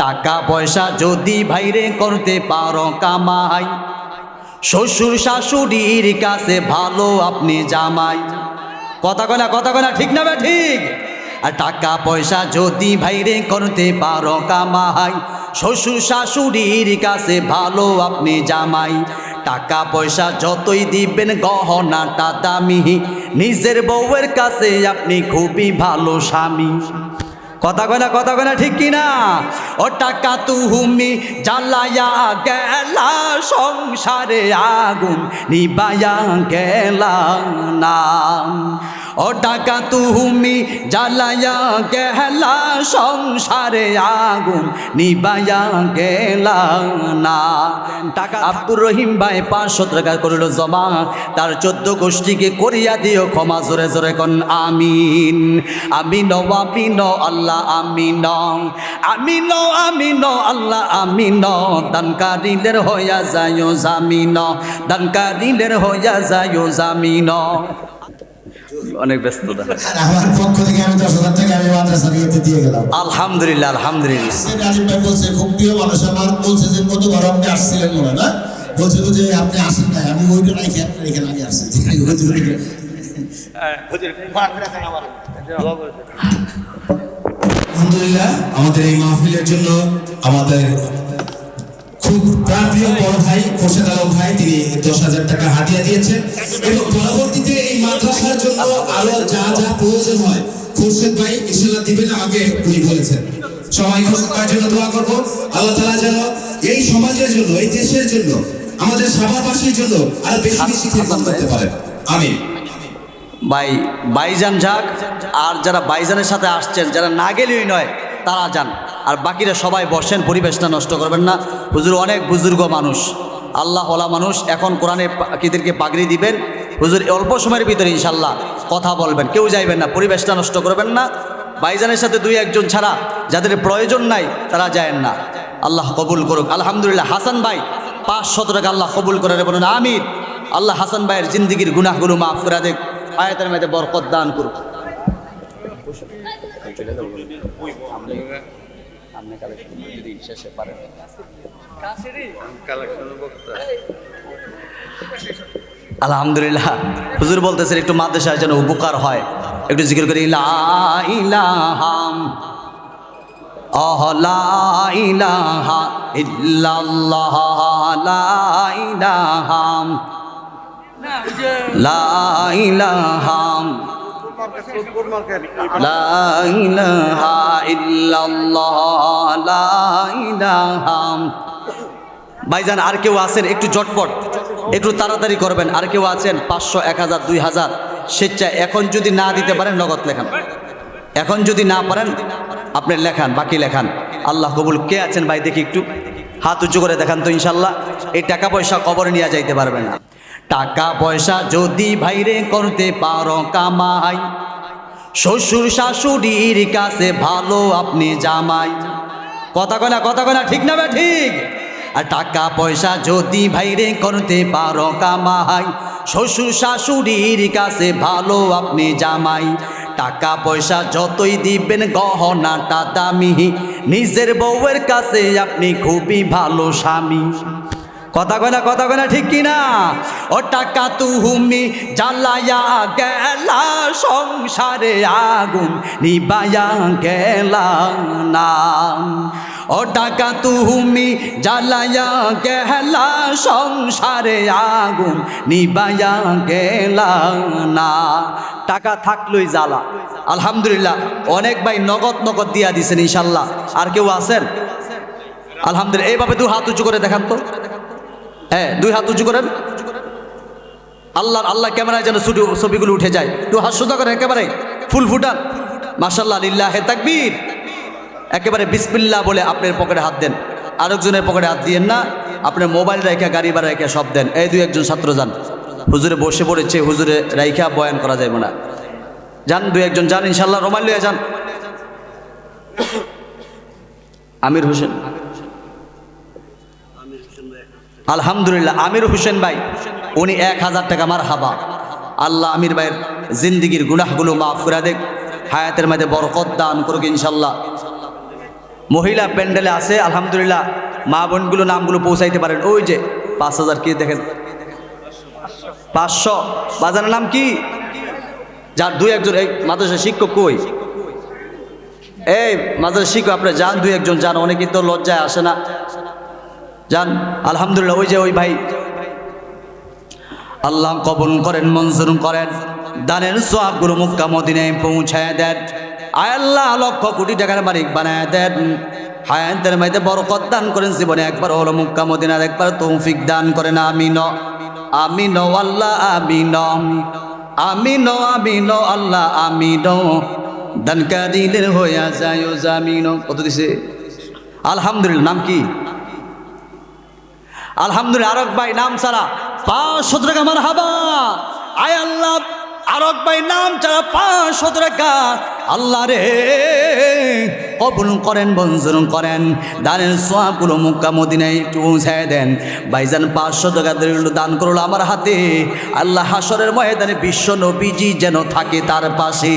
টাকা পয়সা যদি ভাইরে করতে পারো কামাই, শ্বশুর শাশুড়ির কাছে ভালো আপনি জামাই। কথা কনা ঠিক না বে ঠিক? আর টাকা পয়সা যদি ভাইরে করতে পারো কামাই, শ্বশুর শাশুড়ির কাছে ভালো আপনি জামাই। টাকা পয়সা যতই দিবেন গহনাটা দামি, নিজের বউয়ের কাছে আপনি খুবই ভালো স্বামী। কথা কনা ঠিক কিনা? ও টাকা তুমি জ্বালায়া গেলা, সংসারে আগুন নিবায়া গেলা না। ও টাকা তুমি জ্বালায়া গেলা, সংসারে আগুন নিবায়া গেলা না। টাকা আব্দুর রহিম ভাই 500 টাকা করিল জমা, তার 14 গোষ্ঠীকে করিয়া দিও ক্ষমা। জোরে জোরে কোন আমিন। আমিন আমিন আল্লাহ আমিন, আমিন আমিন আল্লাহ আমিন। দানকারীদের হইয়া যায় জামিন, দানকারীদের হইয়া যায় জামিন। অনেক ব্যস্ততা। আমার পক্ষ থেকে আমি 10,000 টাকা আমি মাদ্রাসা দিয়ে গেলাম। আলহামদুলিল্লাহ আলহামদুলিল্লাহ। আলিম ভাই বলছে, খুব প্রিয় মানুষ আমার, বলছে যে কতবার আপনি আসছিলেন মনে না, বলছিল যে আপনি আসেন নাই, আমি ওইটা রাখি আপনার এখানে আগে আসছি। আলহামদুলিল্লাহ, আমাদের এই মাহফিলের জন্য আমাদের খুব প্রাণপ্রিয় বড় ভাই খোরশেদ আলম ভাই, তিনি 10,000 টাকা হাদিয়া দিয়েছেন এবং পরবর্তীতে এই মাদ্রাসার জন্য আরো যা যা প্রয়োজন হয় খোরশেদ ভাই ইনশাআল্লাহ দিবেন, আমাকে উনি বলেছেন। সবাই খোরশেদ ভাইয়ের জন্য দোয়া করব, আল্লাহ তাআলা যেন এই সমাজের জন্য, এই দেশের জন্য, আমাদের সবারবাসীর জন্য আর বেশি বেশি খেদমত করতে পারে। আমিন। বাইজান যাক, আর যারা বাইজানের সাথে আসছেন, যারা না গেলেই নয় তারা যান, আর বাকিরা সবাই বসেন, পরিবেশটা নষ্ট করবেন না। হুজুর অনেক বুজুর্গ মানুষ, আল্লাহ ওয়ালা মানুষ, এখন কোরআনে পাখিদেরকে পাগড়ি দিবেন। হুজুর অল্প সময়ের ভিতরে ইনশাল্লাহ কথা বলবেন, কেউ যাইবেন না, পরিবেশটা নষ্ট করবেন না। বাইজানের সাথে 2-1 ছাড়া যাদের প্রয়োজন নাই তারা যায়েন না। আল্লাহ কবুল করুক। আলহামদুলিল্লাহ। হাসান ভাই 500 টাকা আল্লাহ কবুল করে বলুন আমিন। আল্লাহ হাসান ভাইয়ের জিন্দিগির গুনাহগুলো মাফ করে দেখ, আয়াতের মধ্যে বরকত দান করুক। আলহামদুলিল্লাহ। হুজুর বলতেছেন একটু মাদ্রাসায় যেন উপকার হয়, একটু জিকির করি লা ইলাহা লা ইলাহা ইল্লাল্লাহ, লা ইলাহা লা ইলাহা লা ইলাহা ইল্লাল্লাহ, লা ইলাহা। ভাইজান আর কেউ আছেন একটু ঝটপট, একটু তাড়াতাড়ি করবেন। আর কেউ আছেন 500, 1000, 2000 স্বেচ্ছায়? এখন যদি না দিতে পারেন নগদ লেখান, এখন যদি না পারেন আপনি লেখান, বাকি লেখান। আল্লাহ কবুল। কে আছেন ভাই দেখি একটু হাত উঁচু করে দেখান তো। ইনশাল্লাহ এই টাকা পয়সা কবরে নিয়ে যাইতে পারবে না। টাকা পয়সা যদি ভাইরে করতে পারো কামাই, শ্বশুর শাশুড়ির কাছে ভালো আপনি জামাই। কথা কনা ঠিক না বে ঠিক? আর টাকা পয়সা যদি ভাইরে করতে পারো কামাই, শ্বশুর শাশুড়ির কাছে ভালো আপনি জামাই। টাকা পয়সা যতই দিবেন গহনাটা দামি, নিজের বউয়ের কাছে আপনি খুবই ভালো স্বামী। কথা কনা ঠিক কিনা? ও টাকা তুমি জ্বালায়া গেলা, সংসারে আগুন নিবায়া গেলা না। ও টাকা তুমি জ্বালায়া গেলা, সংসারে আগুন নিবায়া গেলা না। টাকা থাকলোই জ্বালা। আলহামদুলিল্লাহ অনেক ভাই নগদ দিয়া দিছেন ইনশাল্লাহ। আর কেউ আছেন? আলহামদুলিল্লাহ। এইভাবে 2 হাত উঁচু করে দেখান তো। হ্যাঁ, 2 হাত উঁচু করেন। আল্লাহ ক্যামেরায় যেন ছবিগুলো উঠে যায়। 2 হাত সোজা করেন, একেবারে ফুল ফুটান। মাশাআল্লাহ, লিল্লাহে তাকবীর। একেবারে বিসমিল্লাহ বলে আপনার পকেটে হাত দেন, আরেকজনের পকেটে হাত দিয়েন না। আপনার মোবাইল রাইখা, গাড়ি ভাড়া রাইখা সব দেন। এই 2-1 ছাত্র যান, হুজুরে বসে পড়েছে, হুজুরে রাইখা বয়ান করা যাবে না। যান 2-1 যান ইনশাল্লাহ। রোমাল লিয়ে যান। আমির হোসেন, আলহামদুলিল্লাহ আমির হোসেন ভাই উনি 1000 টাকা। মারহাবা। আল্লাহ আমির ভাইয়ের জিন্দিগির গুনাহগুলো মাফ করে দেখ, হায়াতের মধ্যে বরকত দান করুক ইনশাল্লাহ। মহিলা প্যান্ডেলে আছে আলহামদুলিল্লাহ, মা বোনগুলো নামগুলো পৌঁছাইতে পারেন। ওই যে 5,000 কি দেখেন, 500 বাজারের নাম কি? যার দুই একজন এই মাদ্রাসা শিক্ষক কই? এই মাদ্রাসা শিক্ষক আপনারা যান, দুই একজন যান, অনেকেই তো লজ্জায় আসে না, যান। আলহামদুলিল্লাহ, ওই যে ওই ভাই, আল্লাহ কবুল করেন, মঞ্জুর করেন, দানের সওয়াবগুলো মক্কা মদিনায় পৌঁছায় দেন। আয় আল্লাহ লক্ষ কোটি টাকার মালিক বানায় দেন। হায়াতের মধ্যে বরকত দান করেন, জীবনে একবার হলো মক্কা মদিনার একবার তৌফিক দান করেন। আমিন আমিন আল্লাহ আমিন আমিন আমিন আল্লাহ আমিন। দানকারীদের হইয়া যায় জামিন। কত দিছে? আলহামদুলিল্লাহ। নাম কি? আলহামদুলিল্লাহ। আরক ভাই নাম ছাড়া 500 টাকা মারহাবা। আয় আল্লাহ আরক ভাই নাম ছাড়া 500 টাকা আল্লাহ রে কবুল করেন, মঞ্জুর করেন। দানের সওয়াবগুলো মক্কা মদিনায় একটু পৌঁছায় দেন। ভাইজান 500 টাকা দান করলো আমার হাতে। আল্লাহ হাসরের ময়দানে বিশ্ব নবীজি যেন থাকে তার পাশে।